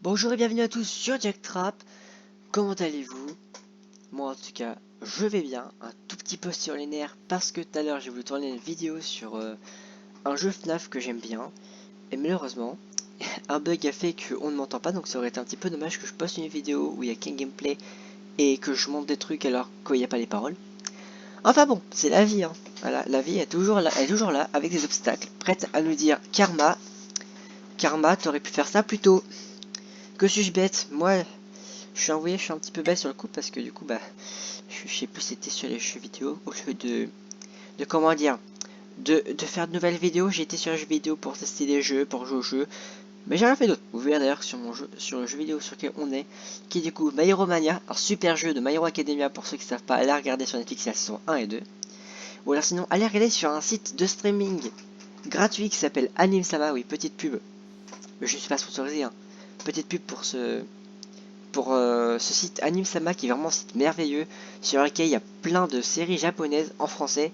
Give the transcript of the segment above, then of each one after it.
Bonjour et bienvenue à tous sur Jack Trap. Comment allez-vous? Moi en tout cas, je vais bien, un tout petit peu sur les nerfs parce que tout à l'heure j'ai voulu tourner une vidéo sur un jeu FNAF que j'aime bien. Et malheureusement, un bug a fait qu'on ne m'entend pas, donc ça aurait été un petit peu dommage que je poste une vidéo où il y a qu'un gameplay et que je monte des trucs alors qu'il n'y a pas les paroles. Enfin bon, c'est la vie, hein. Voilà, la vie est toujours là, avec des obstacles, prête à nous dire Karma, Karma, t'aurais pu faire ça plus tôt. Que suis-je bête? Moi, je suis un petit peu bête sur le coup parce que du coup, je sais plus si c'était sur les jeux vidéo au lieu de comment dire, de faire de nouvelles vidéos. J'ai été sur les jeux vidéo pour tester des jeux, pour jouer aux jeux, mais j'ai rien fait d'autre. Vous verrez d'ailleurs sur mon jeu, sur le jeu vidéo sur lequel on est, qui est du coup My Hero Mania, un super jeu de My Hero Academia pour ceux qui savent pas, allez regarder sur Netflix la saison 1 et 2, ou alors sinon allez regarder sur un site de streaming gratuit qui s'appelle Anime Sama. Oui, petite pub, je suis pas sponsorisé, hein. Petite pub pour ce site Anime Sama qui est vraiment un site merveilleux sur lequel il y a plein de séries japonaises en français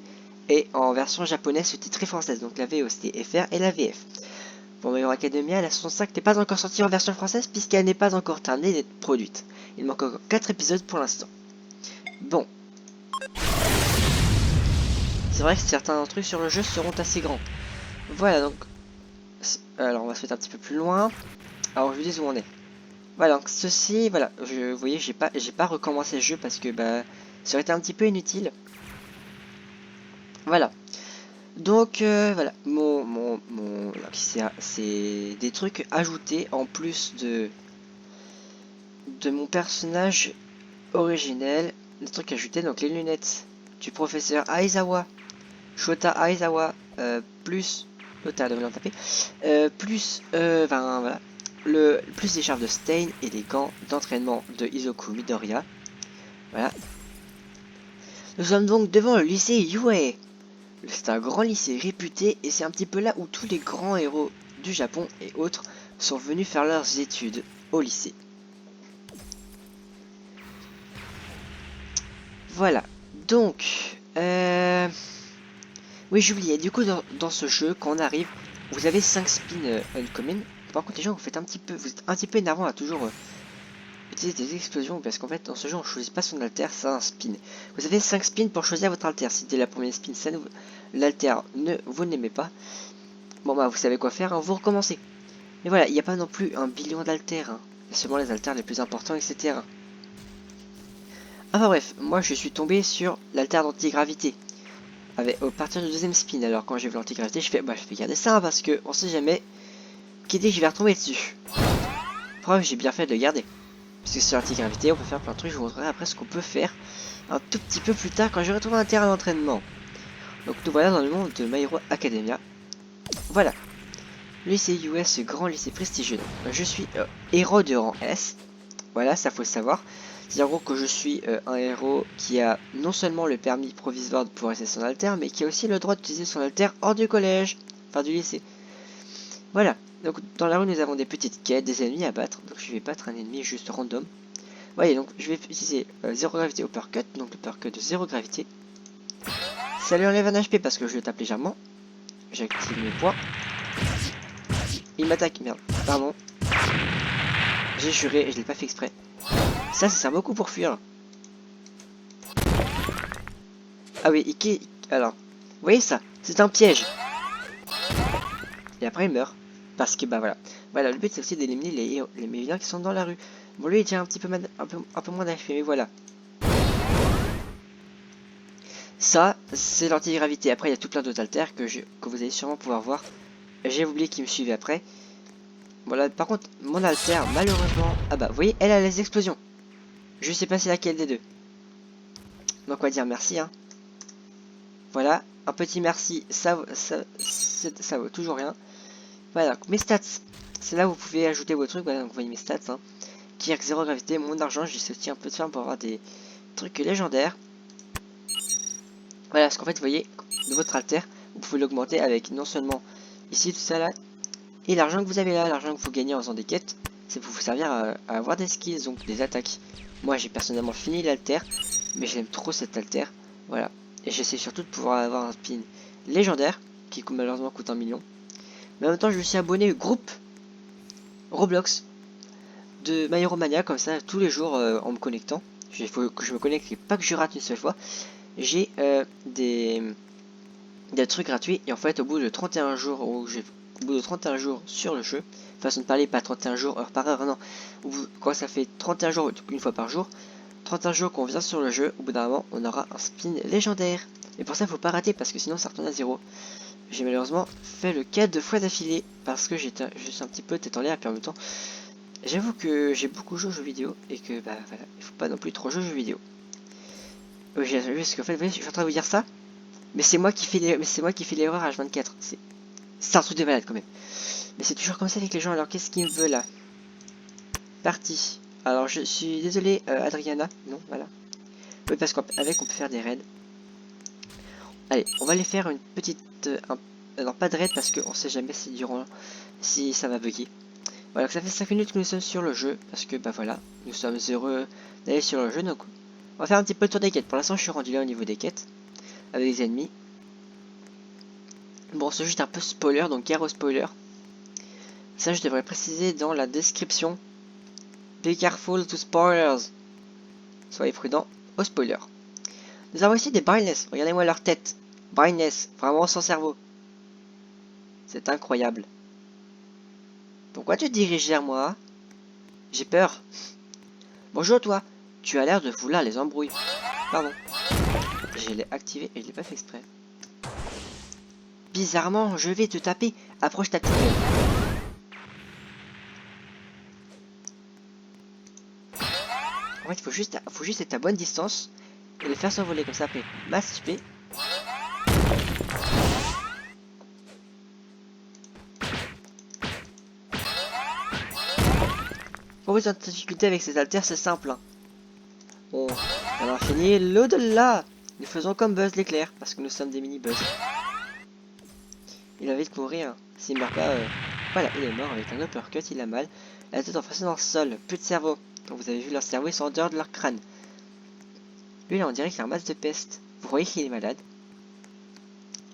et en version japonaise sous-titrée française, donc la VOST-FR et la VF. Pour My Hero Academia, la saison 5 n'est pas encore sortie en version française puisqu'elle n'est pas encore terminée d'être produite. Il manque encore 4 épisodes pour l'instant. Bon, c'est vrai que certains trucs sur le jeu seront assez grands. Voilà donc, alors on va se mettre un petit peu plus loin. Alors je vous dis où on est. Voilà, donc ceci, voilà, vous voyez, j'ai pas recommencé le jeu parce que ça aurait été un petit peu inutile. Voilà. Donc voilà, c'est des trucs ajoutés en plus de mon personnage originel, des trucs ajoutés, donc les lunettes du professeur Aizawa, Shota Aizawa, plus, l'auteur de me taper, plus, enfin voilà, plus l'écharpe de Stain et les gants d'entraînement de Izoku Midoriya. Voilà. Nous sommes donc devant le lycée Yue. C'est un grand lycée réputé et c'est un petit peu là où tous les grands héros du Japon et autres sont venus faire leurs études au lycée. Voilà. Donc, oui, j'oubliais. Du coup, dans ce jeu, quand on arrive, vous avez 5 spins uncommon. Par contre, les gens, vous êtes un petit peu énervant à toujours utiliser des explosions parce qu'en fait, dans ce jeu, on choisit pas son alter, c'est un spin. Vous avez 5 spins pour choisir votre alter. Si dès la première spin, l'alter, vous n'aimez pas, bon bah, vous savez quoi faire, hein, vous recommencez. Mais voilà, il n'y a pas non plus un billion d'altères, hein. Il y a seulement les alters les plus importants, etc. Enfin bref, moi je suis tombé sur l'alter d'antigravité. Au partir du deuxième spin, alors quand j'ai vu l'antigravité, je vais garder ça, hein, parce que on sait jamais qui dit que je vais retomber dessus. Preuve, j'ai bien fait de le garder. Parce que sur l'antigravité, on peut faire plein de trucs, je vous montrerai après ce qu'on peut faire un tout petit peu plus tard quand j'aurai trouvé un terrain d'entraînement. Donc nous voilà dans le monde de My Hero Academia. Voilà. Le lycée US, grand lycée prestigieux. Donc, je suis héros de rang S. Voilà, ça faut le savoir. C'est en gros que je suis un héros qui a non seulement le permis provisoire de pouvoir utiliser son alter, mais qui a aussi le droit d'utiliser son alter hors du collège, enfin du lycée. Voilà, donc dans la rue nous avons des petites quêtes, des ennemis à battre, donc je vais battre un ennemi juste random. Voyez, donc je vais utiliser 0 gravité uppercut, donc uppercut de 0 gravité. Ça lui enlève un HP parce que je le tape légèrement. J'active mes points. Il m'attaque, merde, pardon. J'ai juré et je l'ai pas fait exprès. Ça sert beaucoup pour fuir. Ah oui, alors, vous voyez ça? C'est un piège. Et après il meurt. Parce que bah voilà. Voilà, le but c'est aussi d'éliminer les vilains qui sont dans la rue. Bon lui il tient un petit peu un peu moins d'HP, mais voilà. Ça, c'est l'antigravité. Après il y a tout plein d'autres alters que vous allez sûrement pouvoir voir. J'ai oublié qui me suivait après. Voilà, par contre, mon alter, malheureusement... Ah bah, vous voyez, elle a les explosions. Je sais pas c'est laquelle des deux. Donc on va dire merci, hein. Voilà, un petit merci, ça vaut toujours rien. Voilà, donc mes stats. C'est là où vous pouvez ajouter vos trucs. Voilà, donc vous voyez mes stats, hein. Kirk 0 gravité, mon argent, j'essaie aussi un peu de faire pour avoir des trucs légendaires. Voilà, parce qu'en fait, vous voyez, de votre alter, vous pouvez l'augmenter avec non seulement ici, tout ça là, et l'argent que vous avez là, l'argent que vous gagnez en faisant des quêtes, c'est pour vous servir à avoir des skills, donc des attaques. Moi, j'ai personnellement fini l'alter, mais j'aime trop cet alter, voilà. Et j'essaie surtout de pouvoir avoir un spin légendaire, qui malheureusement coûte 1 million. Mais en même temps, je me suis abonné au groupe Roblox. de My Hero Mania comme ça tous les jours en me connectant. Il faut que je me connecte et pas que je rate une seule fois. J'ai des trucs gratuits et en fait au bout de 31 jours sur le jeu, façon de parler, pas 31 jours heure par heure, non, quand ça fait 31 jours une fois par jour, 31 jours qu'on vient sur le jeu, au bout d'un moment on aura un spin légendaire. Et pour ça faut pas rater parce que sinon ça retourne à 0. J'ai malheureusement fait le cas 2 fois d'affilée parce que j'étais juste un petit peu tête en l'air, et puis en même temps j'avoue que j'ai beaucoup joué aux jeux vidéo et que bah voilà, il faut pas non plus trop jouer aux jeux vidéo. Oui, j'ai vu parce qu'en fait, vous voyez, je suis en train de vous dire ça, mais c'est moi qui fais l'erreur H24. C'est un truc de malade quand même. Mais c'est toujours comme ça avec les gens. Alors qu'est-ce qu'il me veut là? Parti. Alors je suis désolé, Adriana. Non, voilà. Oui, parce qu'avec on peut faire des raids. Allez, on va aller faire une petite... alors pas de raid parce qu'on sait jamais si ça va bugger. Voilà, que ça fait 5 minutes que nous sommes sur le jeu. Parce que bah voilà, nous sommes heureux d'aller sur le jeu. Donc on va faire un petit peu le tour des quêtes. Pour l'instant je suis rendu là au niveau des quêtes. Avec les ennemis. Bon, c'est juste un peu spoiler, donc gare au spoiler. Ça je devrais préciser dans la description. Be careful to spoilers. Soyez prudents aux spoilers. Nous avons ici des brainless. Regardez-moi leur tête. Brainless, vraiment sans cerveau. C'est incroyable. Pourquoi tu te diriges vers moi? J'ai peur. Bonjour toi. Tu as l'air de vouloir les embrouilles. Pardon. Je l'ai activé et je l'ai pas fait exprès. Bizarrement, je vais te taper. Approche ta petite gueule. En fait, il faut juste être à bonne distance et les faire s'envoler comme ça après. Masse HP. Pour vous, votre difficulté avec ces haltères, c'est simple. Hein. Bon, on a fini l'au-delà. Nous faisons comme Buzz l'éclair, parce que nous sommes des mini-Buzz. Il va vite mourir. S'il meurt pas, voilà, il est mort avec un uppercut, il a mal. La tête enfoncée dans le sol, plus de cerveau. Donc vous avez vu, leur cerveau, ils sont en dehors de leur crâne. Lui, là, on dirait qu'il a un masque de peste. Vous croyez qu'il est malade?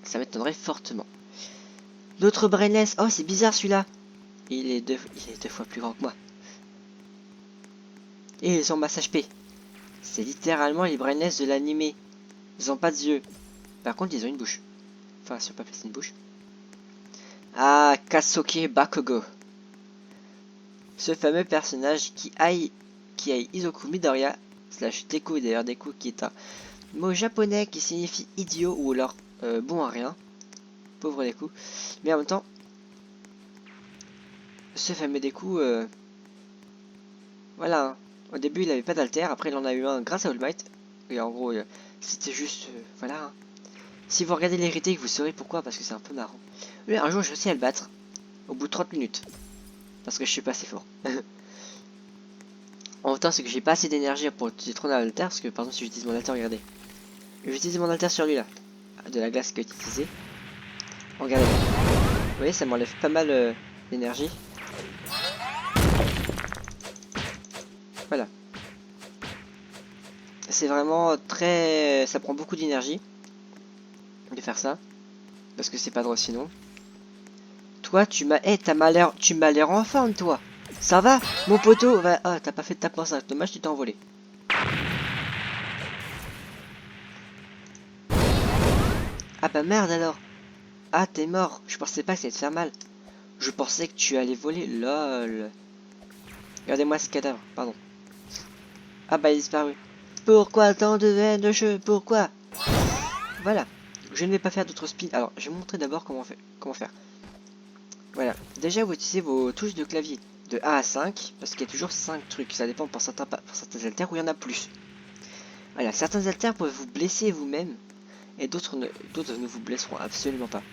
Ça m'étonnerait fortement. L'autre brainless. Oh, c'est bizarre celui-là. Il est deux fois plus grand que moi. Et ils ont masse HP. C'est littéralement les brainless de l'animé. Ils ont pas de yeux. Par contre, ils ont une bouche. Enfin, si on peut placer une bouche. Ah, Kasoke Bakugo. Ce fameux personnage qui aille Izoku Midoriya / Deku, d'ailleurs Deku qui est un mot japonais qui signifie idiot ou alors bon à rien. Pauvre Deku. Mais en même temps, ce fameux Deku, voilà. Hein. Au début, il avait pas d'alter, après il en a eu un grâce à All Might. Et en gros, c'était juste, voilà. Hein. Si vous regardez l'hérité, vous saurez pourquoi, parce que c'est un peu marrant. Lui, un jour, j'ai réussi à le battre, au bout de 30 minutes. Parce que je suis pas assez fort. En même temps, c'est que j'ai pas assez d'énergie pour utiliser trop d'alter, parce que par exemple, si j'utilise mon alter, regardez. J'utilise mon alter sur lui là, de la glace qu'il a utilisé. Regardez. Vous voyez, ça m'enlève pas mal d'énergie. Voilà. C'est vraiment très... Ça prend beaucoup d'énergie de faire ça. Parce que c'est pas drôle sinon. Toi, tu m'as... Eh, tu m'as l'air en forme, toi. Ça va, mon poteau va... Ah, t'as pas fait de tape en 5. Dommage, tu t'es envolé. Ah bah merde alors. Ah, t'es mort. Je pensais pas que ça allait te faire mal. Je pensais que tu allais voler. Lol. Regardez-moi ce cadavre. Pardon. Ah bah il a disparu. Pourquoi tant de haine de jeu? Pourquoi? Voilà. Je ne vais pas faire d'autres spins. Alors, je vais vous montrer d'abord comment faire. Voilà. Déjà, vous utilisez vos touches de clavier de 1 à 5, parce qu'il y a toujours 5 trucs. Ça dépend pour certains haltères où il y en a plus. Voilà. Certains haltères peuvent vous blesser vous-même, et d'autres ne vous blesseront absolument pas.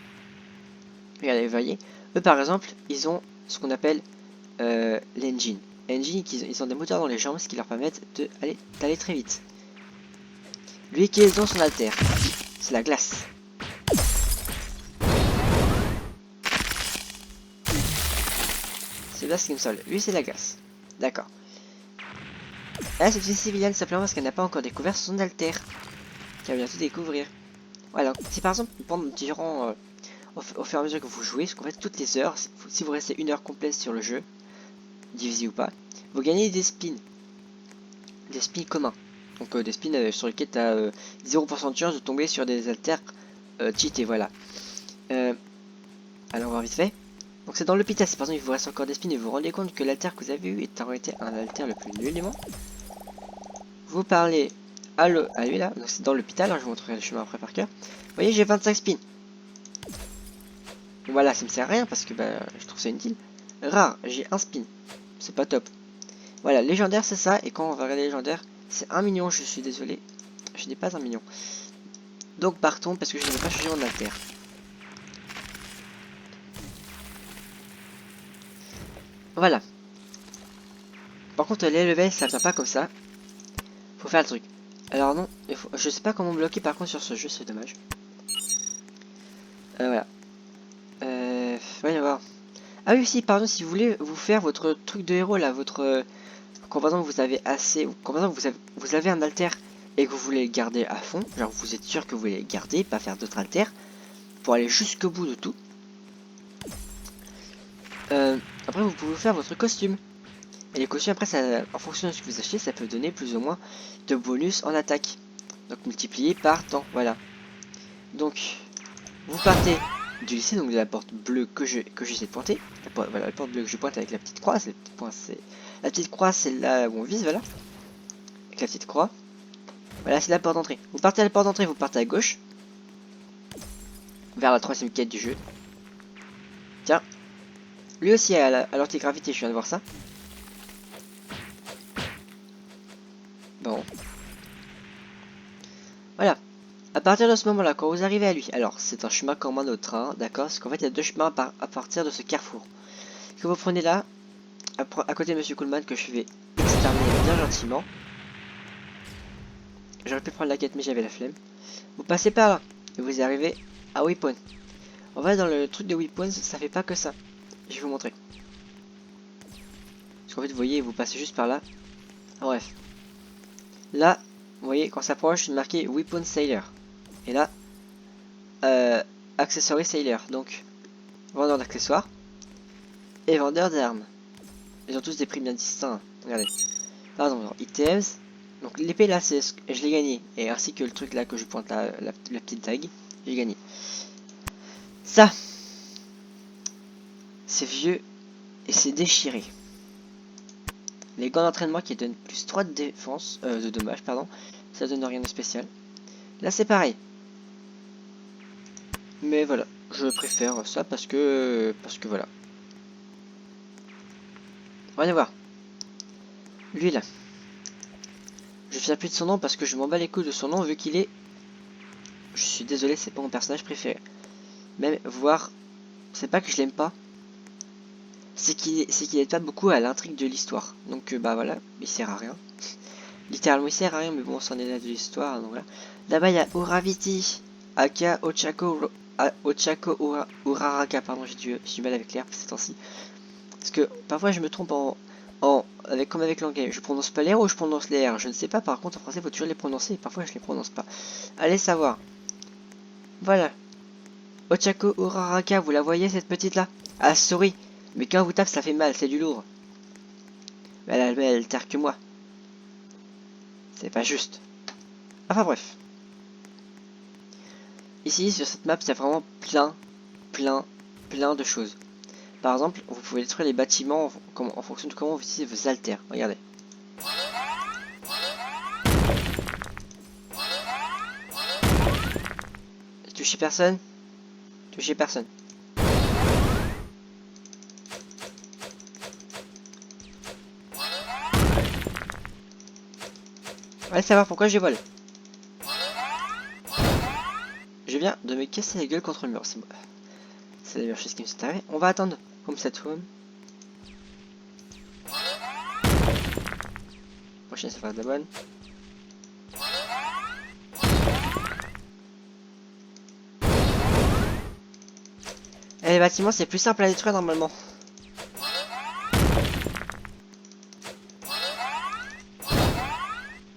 Regardez, vous voyez. Eux, par exemple, ils ont ce qu'on appelle l'engine. Engine, ils ont des moteurs dans les jambes, ce qui leur permettent d'aller très vite. Lui qui est dans son alter, c'est la glace. C'est là ce qui me saoule. Lui c'est la glace. D'accord. Là c'est une civilienne simplement parce qu'elle n'a pas encore découvert son alter. Qui va bientôt découvrir. Voilà, si par exemple durant au fur et à mesure que vous jouez, ce qu'on fait toutes les heures, si vous restez 1 heure complète sur le jeu, divisé ou pas, vous gagnez des spins. Des spins communs. Donc des spins sur lesquels tu as 0% de chance de tomber sur des haltères cheatés, voilà. Alors on va voir vite fait. Donc c'est dans l'hôpital, si par exemple il vous reste encore des spins et vous vous rendez compte que l'haltère que vous avez eu est en réalité un haltère le plus nul du monde. Vous parlez à lui là, donc c'est dans l'hôpital, hein, je vous montrerai le chemin après par cœur. Vous voyez, j'ai 25 spins. Voilà, ça me sert à rien parce que bah, je trouve ça inutile. Rare, j'ai un spin. C'est pas top. Voilà, légendaire c'est ça, et quand on va regarder légendaire, c'est 1 million, je suis désolé. Je n'ai pas 1 million. Donc partons parce que je ne vais pas changer mon alter. Voilà. Par contre les levels ça vient pas comme ça. Faut faire le truc. Alors non, je sais pas comment bloquer par contre sur ce jeu, c'est dommage. Voilà. Voyons voir. Ah oui, si, pardon, si vous voulez vous faire votre truc de héros là, votre... quand par exemple vous avez assez... Quand par exemple vous avez un alter et que vous voulez le garder à fond, genre vous êtes sûr que vous voulez le garder, pas faire d'autres alters, pour aller jusqu'au bout de tout. Après vous pouvez faire votre costume. Et les costumes après, ça, en fonction de ce que vous achetez, ça peut donner plus ou moins de bonus en attaque. Donc multiplié par temps, voilà. Donc, vous partez du lycée, donc de la porte bleue que j'essaie de pointer. Voilà, la porte bleue que je pointe avec la petite croix, c'est la petite croix, c'est là où on vise, voilà. Avec la petite croix. Voilà, c'est la porte d'entrée. Vous partez à la porte d'entrée, vous partez à gauche. Vers la 3ème quête du jeu. Tiens. Lui aussi à l'antigravité, je viens de voir ça. Bon. Voilà. À partir de ce moment-là, quand vous arrivez à lui, alors c'est un chemin comme un autre, hein, d'accord? Parce qu'en fait, il y a deux chemins à partir de ce carrefour. Que vous prenez là, à côté de Monsieur Coolman, que je vais exterminer bien gentiment. J'aurais pu prendre la quête, mais j'avais la flemme. Vous passez par là, et vous arrivez à Weapon. En fait, dans le truc de Weapons, ça fait pas que ça. Je vais vous montrer. Parce qu'en fait, vous voyez, vous passez juste par là. Bref. Là, vous voyez, quand ça approche, c'est marqué Weapon Sailor. Et là, Accessory Sailor. Donc, vendeur d'accessoires et vendeur d'armes. Ils ont tous des prix bien distincts. Regardez. Pardon, alors, items. Donc l'épée là, je l'ai gagné. Et ainsi que le truc là que je pointe là, la petite dague, j'ai gagné. Ça, c'est vieux et c'est déchiré. Les gants d'entraînement qui donnent plus 3 de défense, de dommage, pardon. Ça donne rien de spécial. Là c'est pareil. Mais voilà, je préfère ça parce que voilà. On va aller voir. Lui là. Je ne sais plus de son nom parce que je m'en bats les couilles de son nom vu qu'il est... Je suis désolé, c'est pas mon personnage préféré. Même voir... C'est pas que je l'aime pas. C'est qu'il aide pas beaucoup à l'intrigue de l'histoire. Donc bah voilà, il sert à rien. Littéralement il sert à rien, mais bon, c'en est là de l'histoire. Donc là, là-bas il y a Uraviti, Aka Ochako, Uraraka, pardon, j'ai du mal avec l'air ces temps-ci. Parce que parfois je me trompe comme avec l'anglais, je prononce pas les R ou je prononce les R, je ne sais pas, par contre en français il faut toujours les prononcer, et parfois je les prononce pas. Allez savoir. Voilà. Ochako Uraraka, vous la voyez cette petite là? Ah sorry, mais quand vous tape ça fait mal, c'est du lourd. Mais elle terre que moi. C'est pas juste. Enfin bref. Ici sur cette map c'est vraiment plein de choses. Par exemple, vous pouvez détruire les bâtiments en fonction de comment vous utilisez vos haltères. Regardez. Touchez personne. Touchez personne. Allez savoir pourquoi je vole. Je viens de me casser la gueule contre le mur. C'est la meilleure chose qui me s'est arrivée. On va attendre comme cette home. Prochaine, ça fera de la bonne. Et les bâtiments, c'est plus simple à détruire normalement.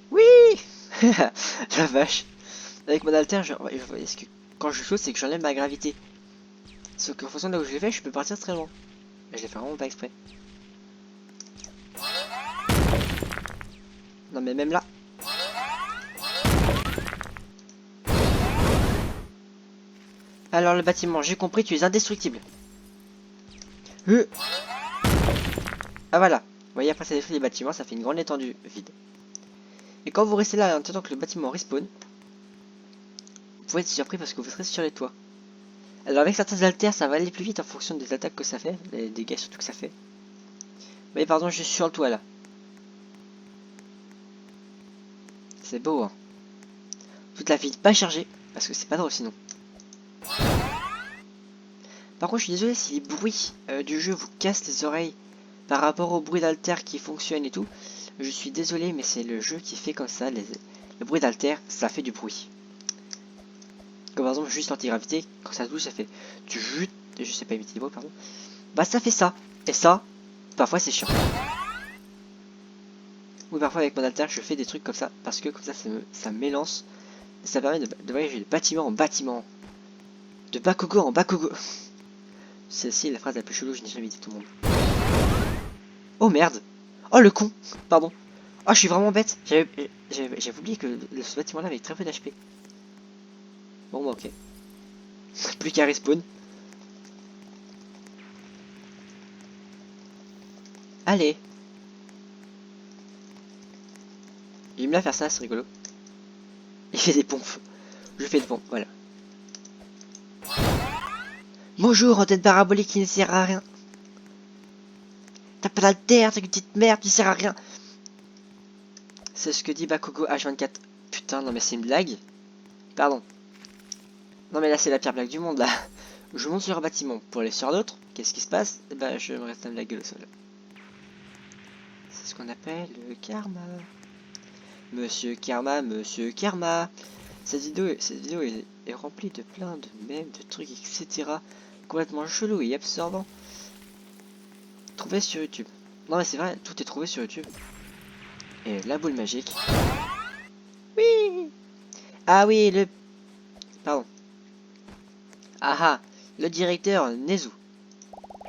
Oui. La vache. Avec mon alter, quand je saute, c'est que j'enlève ma gravité. Sauf qu'en fonction de là où je l'ai fait, je peux partir très loin. Mais je l'ai fait vraiment pas exprès. Non mais même là. Alors le bâtiment, j'ai compris, tu es indestructible. Ah voilà. Vous voyez, après ça détruit les bâtiments, ça fait une grande étendue vide. Et quand vous restez là en attendant que le bâtiment respawn, vous pouvez être surpris parce que vous serez sur les toits. Alors avec certains haltères, ça va aller plus vite en fonction des attaques que ça fait, les dégâts surtout que ça fait. Mais pardon, je suis sur le toit là. C'est beau, hein. Toute la ville pas chargée, parce que c'est pas drôle sinon. Par contre, je suis désolé si les bruits du jeu vous cassent les oreilles par rapport au bruit d'alter qui fonctionne et tout. Je suis désolé, mais c'est le jeu qui fait comme ça. Le bruit d'alter, ça fait du bruit. Comme par exemple, juste l'antigravité, quand ça touche, ça fait du jute. Je sais pas imiter les mots, pardon. Bah, ça fait ça. Et ça, parfois, c'est chiant. Ou parfois, avec mon alter, je fais des trucs comme ça, parce que comme ça m'élance. Ça permet de voyager de bâtiment en bâtiment. De Bakugo en Bakugo. Celle-ci est la phrase la plus chelou que je n'ai jamais dit tout le monde. Oh merde. Oh le con. Pardon. Oh je suis vraiment bête. J'avais oublié que ce bâtiment là avait très peu d'HP. Bon bah ok. Plus qu'à respawn. Allez. J'aime bien faire ça, c'est rigolo. Il fait des pompes. Je fais des pompes, voilà. Bonjour, antenne parabolique qui ne sert à rien. T'as pas d'alter, t'as une petite merde qui sert à rien. C'est ce que dit Bakugo H24. Putain, non mais c'est une blague. Pardon. Non mais là c'est la pire blague du monde là. Je monte sur un bâtiment pour aller sur l'autre. Qu'est-ce qui se passe? Eh ben je me reste à la gueule au sol. C'est ce qu'on appelle le karma. Monsieur Karma, Monsieur Karma. Cette vidéo est remplie de plein de mèmes, de trucs, etc. Complètement chelou et absorbant. Trouvé sur YouTube. Non mais c'est vrai, tout est trouvé sur YouTube. Et la boule magique. Oui. Ah oui, le... Pardon. Ah ah, le directeur Nezu.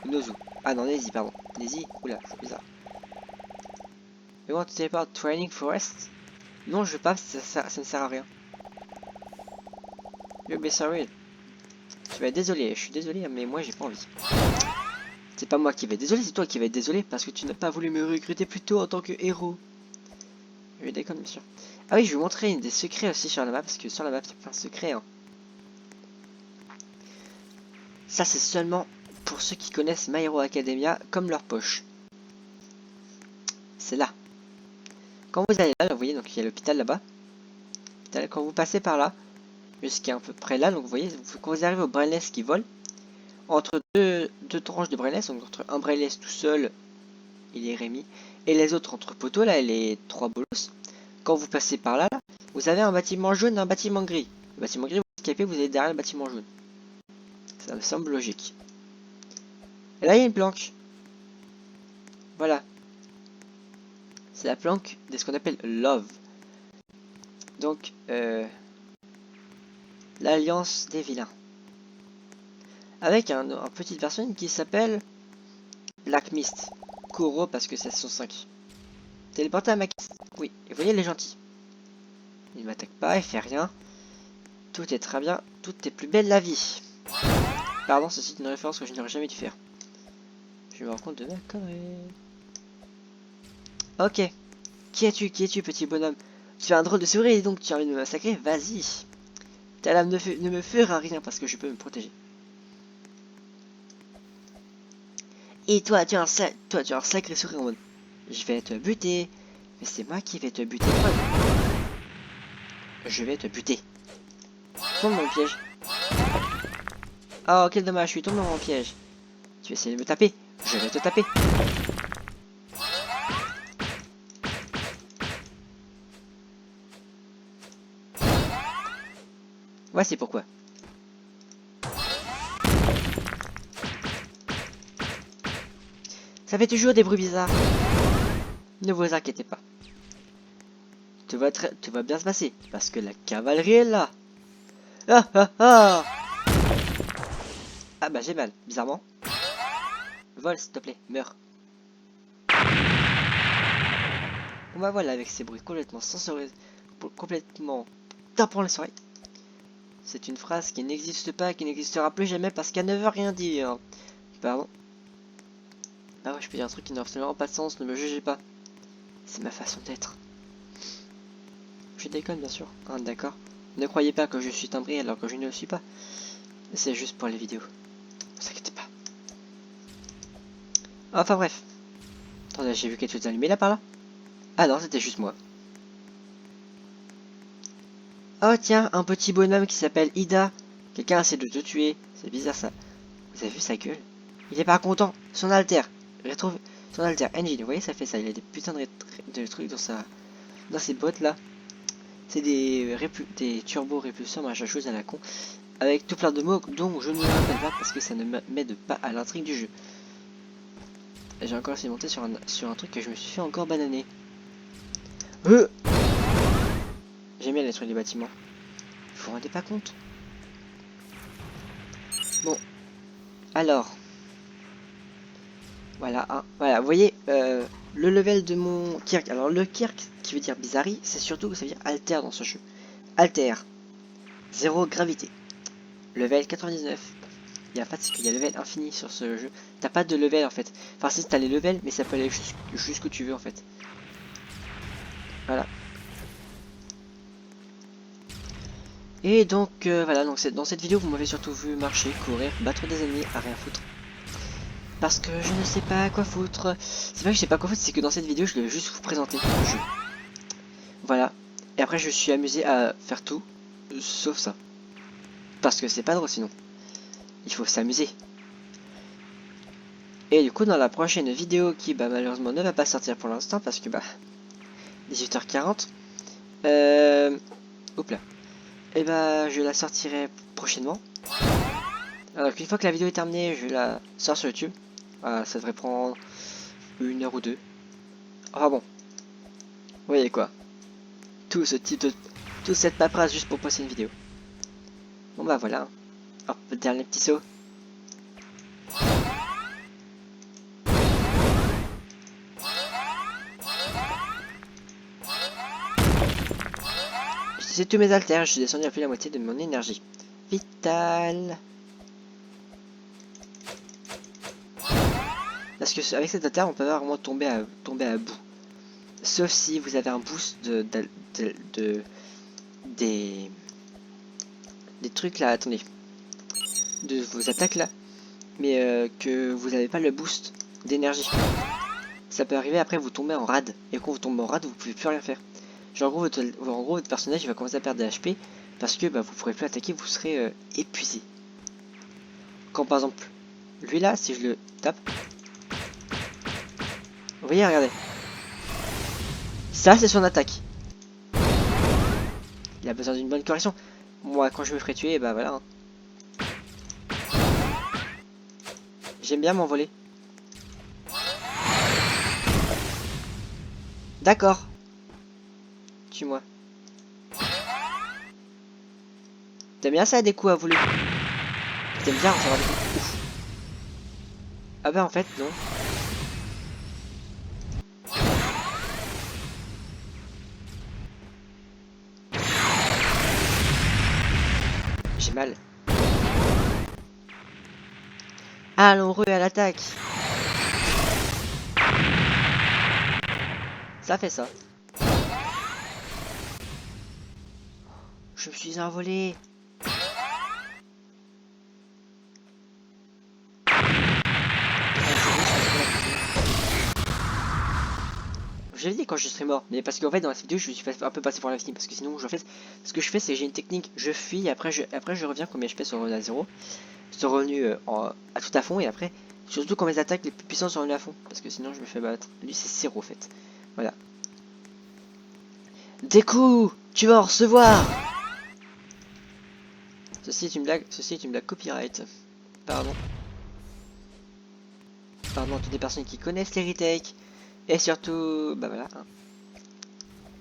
Nozu. Ah non, Nezi, pardon. Nezi, oula, c'est bizarre. You want to teleport training forest? Non, je veux pas, ça ne sert à rien. You'll be sorry. Tu vas être désolé, je suis désolé, mais moi j'ai pas envie. C'est pas moi qui vais être désolé, c'est toi qui vas être désolé parce que tu n'as pas voulu me recruter plus tôt en tant que héros. Je déconne, bien sûr. Ah oui, je vais vous montrer des secrets aussi sur la map, parce que sur la map, il y a plein de secrets. Hein. Ça, c'est seulement pour ceux qui connaissent My Hero Academia comme leur poche. C'est là. Quand vous allez là, vous voyez, donc il y a l'hôpital là-bas. Quand vous passez par là, jusqu'à à peu près là, donc vous voyez, quand vous arrivez au brainless qui vole, entre deux tranches de brainless, donc entre un brainless tout seul, il est Rémi, et les autres entre poteaux, là, les trois bolos, quand vous passez par là, vous avez un bâtiment jaune et un bâtiment gris. Le bâtiment gris, vous escapez, vous allez derrière le bâtiment jaune. Ça me semble logique. Et là, il y a une planque. Voilà. C'est la planque de ce qu'on appelle Love. Donc, l'alliance des vilains. Avec une petite version qui s'appelle Black Mist. Kuro parce que c'est son 5. Téléporté à Max. Oui, et vous voyez, il est gentil. Il m'attaque pas, il fait rien. Tout est très bien, tout est plus belle la vie. Pardon, ceci est une référence que je n'aurais jamais dû faire. Je me rends compte de ma connerie. Ok. Qui es-tu, petit bonhomme? Tu as un drôle de sourire et donc tu as envie de me massacrer? Vas-y. Ta lame ne me fera rien parce que je peux me protéger. Et toi, tu as un sacré sourire en mode. Je vais te buter. Mais c'est moi qui vais te buter. Je vais te buter. Tombe dans mon piège. Oh, quel dommage, je suis tombé dans mon piège. Tu vas essayer de me taper. Je vais te taper. Voici pourquoi. Ça fait toujours des bruits bizarres. Ne vous inquiétez pas. Tout va bien se passer. Parce que la cavalerie est là. Ah ah ah. Ah bah j'ai mal, bizarrement. Vole s'il te plaît, meurs. Bon bah voilà, avec ces bruits complètement sensoriels, complètement tapant les oreilles. C'est une phrase qui n'existe pas, qui n'existera plus jamais parce qu'elle ne veut rien dire. Pardon. Ah ouais, je peux dire un truc qui n'a absolument pas de sens, ne me jugez pas. C'est ma façon d'être. Je déconne bien sûr, hein, d'accord. Ne croyez pas que je suis timbré alors que je ne le suis pas. C'est juste pour les vidéos. Ne vous inquiétez pas. Enfin bref. Attendez, j'ai vu quelque chose d'allumé là par là. Ah non, c'était juste moi. Oh tiens, un petit bonhomme qui s'appelle Ida. Quelqu'un essaie de te tuer. C'est bizarre ça. Vous avez vu sa gueule? Il est pas content. Son alter. Retrouve son alter engine. Vous voyez, ça fait ça. Il a des putains de trucs dans ses bottes là. C'est des turbo répulseurs, machin chose à la con. Avec tout plein de mots dont je ne me rappelle pas parce que ça ne m'aide pas à l'intrigue du jeu. J'ai encore essayé de monter sur un truc que je me suis fait encore bananer. J'aime bien détruire les bâtiments. Vous vous rendez pas compte? Bon. Alors. Voilà, hein. Voilà, vous voyez, le level de mon Kirk. Alors le Kirk, qui veut dire bizarrerie, c'est surtout que ça veut dire alter dans ce jeu. Alter. 0 gravité. Level 99. Il n'y a pas de c'est qu'il y a level infini sur ce jeu. T'as pas de level en fait. Enfin si t'as les levels, mais ça peut aller jusqu'où tu veux en fait. Voilà. Et donc voilà, donc dans cette vidéo vous m'avez surtout vu marcher, courir, battre des ennemis, à rien foutre. Parce que je ne sais pas quoi foutre. C'est pas que je sais pas quoi foutre, c'est que dans cette vidéo je vais juste vous présenter le jeu. Voilà. Et après je suis amusé à faire tout, sauf ça. Parce que c'est pas drôle sinon. Il faut s'amuser. Et du coup dans la prochaine vidéo qui bah malheureusement ne va pas sortir pour l'instant parce que bah 18h40. Hop là. Et bah je la sortirai prochainement. Alors une fois que la vidéo est terminée, je la sors sur YouTube. Voilà, ça devrait prendre 1 heure ou 2. Enfin bon. Vous voyez quoi. Tout ce type de... toute cette paperasse juste pour passer une vidéo. Bon bah voilà. Hop, dernier petit saut. J'utilisais tous mes haltères, je suis descendu à plus de la moitié de mon énergie vitale. Parce que avec cet haltère, on peut vraiment tomber à bout. Sauf si vous avez un boost des trucs là, attendez. De vos attaques là. Mais que vous n'avez pas le boost d'énergie. Ça peut arriver après vous tombez en rade. Et quand vous tombez en rade, vous pouvez plus rien faire. Genre en gros votre personnage il va commencer à perdre des HP. Parce que bah, vous pourrez plus attaquer, vous serez épuisé. Quand par exemple, lui là, si je le tape. Vous voyez, regardez. Ça c'est son attaque. Il a besoin d'une bonne correction. Moi quand je me ferai tuer, bah voilà. Hein. J'aime bien m'envoler. D'accord. Tue-moi. T'aimes bien ça des coups à voler? T'aimes bien recevoir des coups? Ouf. Ah bah en fait non. J'ai mal. Allons re à l'attaque. Ça fait ça. Je me suis envolé. Je l'ai dit quand je serai mort, mais parce qu'en fait dans la vidéo je me suis un peu passé pour l'infini parce que sinon ce que je fais c'est que j'ai une technique, je fuis, après je reviens quand mes HP sont revenus à 0, sont revenus à tout à fond et après surtout quand mes attaques les plus puissantes sont revenues à fond parce que sinon je me fais battre. Lui c'est 0 en fait. Voilà. Des coups, tu vas en recevoir. Ceci est une blague copyright. Pardon. Pardon à toutes les personnes qui connaissent les retakes. Et surtout, bah voilà. Hein.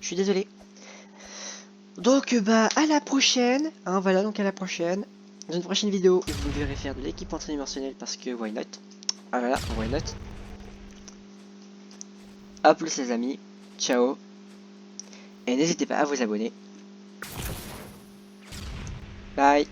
Je suis désolé. Donc bah à la prochaine. Hein, voilà donc à la prochaine. Dans une prochaine vidéo où vous verrez faire de l'équipement tridimensionnel parce que why not. Ah voilà, why not. A plus les amis. ciao. Et n'hésitez pas à vous abonner. Bye.